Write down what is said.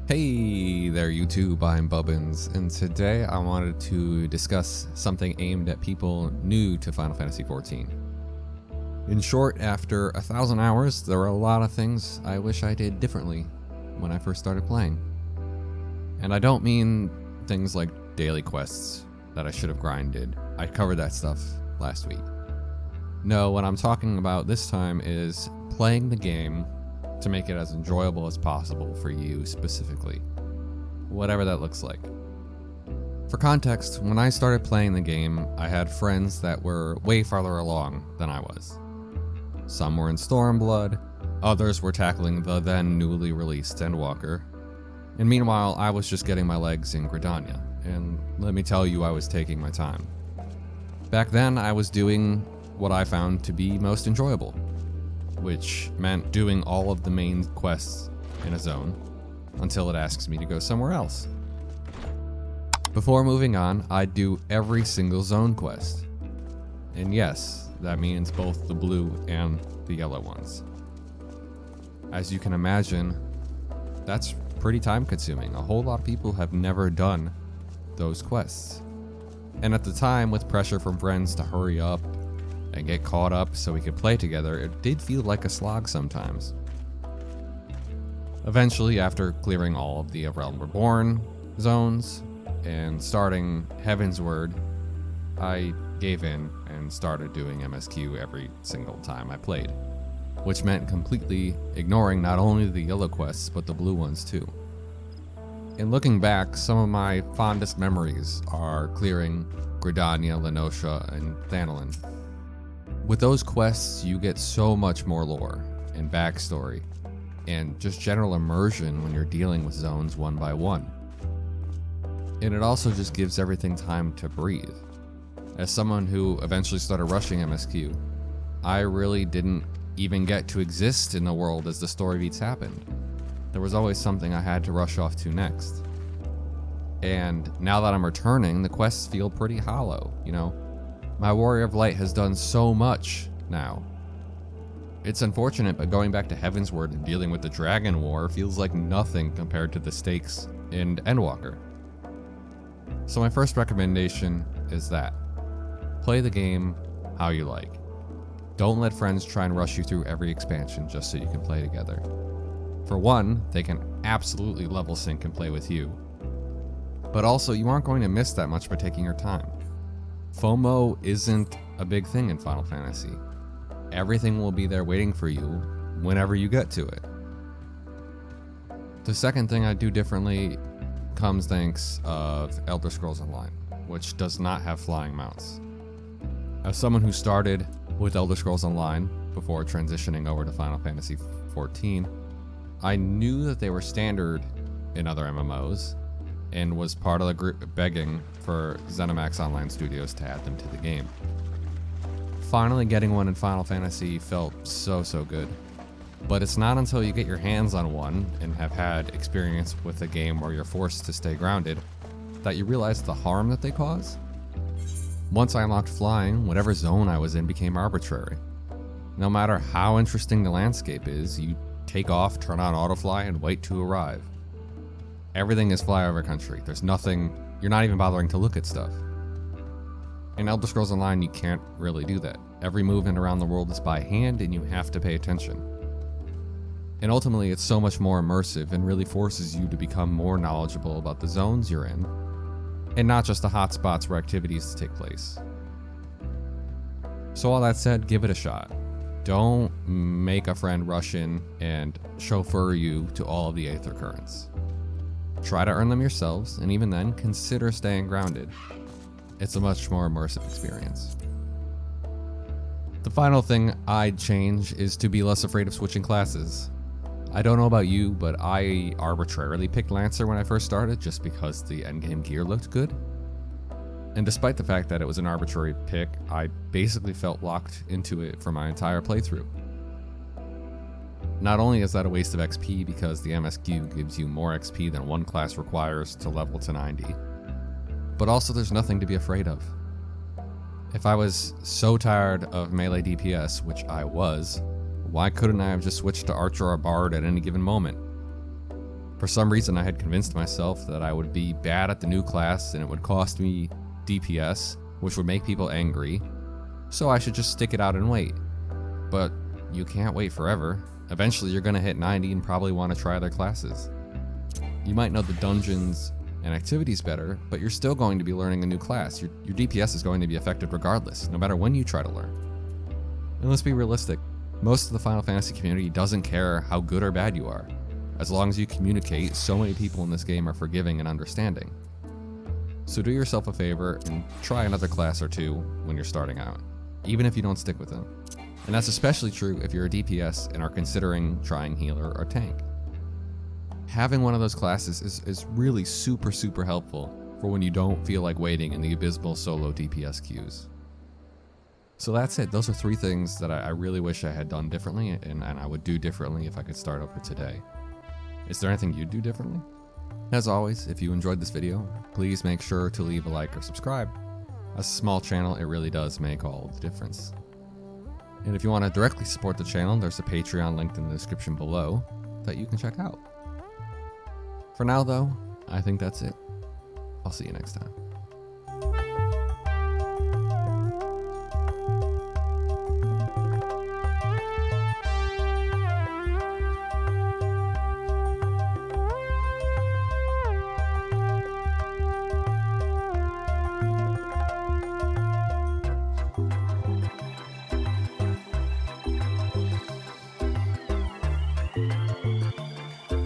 Hey there YouTube, I'm Bubbins, and today I wanted to discuss something aimed at people new to Final Fantasy XIV. In short, after 1,000 hours, there are a lot of things I wish I did differently when I first started playing. And I don't mean things like daily quests that I should have grinded. I covered that stuff last week. No, what I'm talking about this time is playing the game to make it as enjoyable as possible for you specifically, whatever that looks like. For context, when I started playing the game, I had friends that were way farther along than I was. Some were in Stormblood, others were tackling the then newly released Endwalker, and meanwhile I was just getting my legs in Gridania, and let me tell you, I was taking my time. Back then I was doing what I found to be most enjoyable, which meant doing all of the main quests in a zone until it asks me to go somewhere else. Before moving on, I'd do every single zone quest. And yes, that means both the blue and the yellow ones. As you can imagine, that's pretty time consuming. A whole lot of people have never done those quests. And at the time, with pressure from friends to hurry up and get caught up so we could play together, it did feel like a slog sometimes. Eventually, after clearing all of the Realm Reborn zones and starting Heavensward, I gave in and started doing MSQ every single time I played, which meant completely ignoring not only the yellow quests but the blue ones too. In looking back, some of my fondest memories are clearing Gridania, Lenosha, and Thanalan. With those quests, you get so much more lore and backstory and just general immersion when you're dealing with zones one by one. And it also just gives everything time to breathe. As someone who eventually started rushing MSQ, I really didn't even get to exist in the world as the story beats happened. There was always something I had to rush off to next. And now that I'm returning, the quests feel pretty hollow, you know? My Warrior of Light has done so much now. It's unfortunate, but going back to Heavensward and dealing with the Dragon War feels like nothing compared to the stakes in Endwalker. So my first recommendation is that play the game how you like. Don't let friends try and rush you through every expansion just so you can play together. For one, they can absolutely level sync and play with you. But also, you aren't going to miss that much by taking your time. FOMO isn't a big thing in Final Fantasy. Everything will be there waiting for you whenever you get to it. The second thing I do differently comes thanks of Elder Scrolls Online, which does not have flying mounts. As someone who started with Elder Scrolls Online before transitioning over to Final Fantasy XIV, I knew that they were standard in other MMOs, and was part of the group begging for ZeniMax Online Studios to add them to the game. Finally getting one in Final Fantasy felt so good. But it's not until you get your hands on one and have had experience with a game where you're forced to stay grounded that you realize the harm that they cause. Once I unlocked flying, whatever zone I was in became arbitrary. No matter how interesting the landscape is, you take off, turn on autofly, and wait to arrive. Everything is flyover country. There's nothing, you're not even bothering to look at stuff. In Elder Scrolls Online, you can't really do that. Every movement around the world is by hand and you have to pay attention. And ultimately, it's so much more immersive and really forces you to become more knowledgeable about the zones you're in, and not just the hotspots where activities take place. So all that said, give it a shot. Don't make a friend rush in and chauffeur you to all of the Aether Currents. Try to earn them yourselves, and even then, consider staying grounded. It's a much more immersive experience. The final thing I'd change is to be less afraid of switching classes. I don't know about you, but I arbitrarily picked Lancer when I first started just because the endgame gear looked good. And despite the fact that it was an arbitrary pick, I basically felt locked into it for my entire playthrough. Not only is that a waste of XP because the MSQ gives you more XP than one class requires to level to 90, but also there's nothing to be afraid of. If I was so tired of melee DPS, which I was, why couldn't I have just switched to Archer or Bard at any given moment? For some reason, I had convinced myself that I would be bad at the new class and it would cost me DPS, which would make people angry, so I should just stick it out and wait. But you can't wait forever. Eventually, you're going to hit 90 and probably want to try other classes. You might know the dungeons and activities better, but you're still going to be learning a new class. Your DPS is going to be affected regardless, no matter when you try to learn. And let's be realistic. Most of the Final Fantasy community doesn't care how good or bad you are. As long as you communicate, so many people in this game are forgiving and understanding. So do yourself a favor and try another class or two when you're starting out, even if you don't stick with them. And that's especially true if you're a DPS and are considering trying healer or tank. Having one of those classes is really super helpful for when you don't feel like waiting in the abysmal solo DPS queues. So that's it. Those are 3 things that I really wish I had done differently, and I would do differently if I could start over today. Is there anything you'd do differently? As always, if you enjoyed this video, please make sure to leave a like or subscribe. As a small channel, it really does make all the difference. And if you want to directly support the channel, there's a Patreon linked in the description below that you can check out. For now though, I think that's it. I'll see you next time.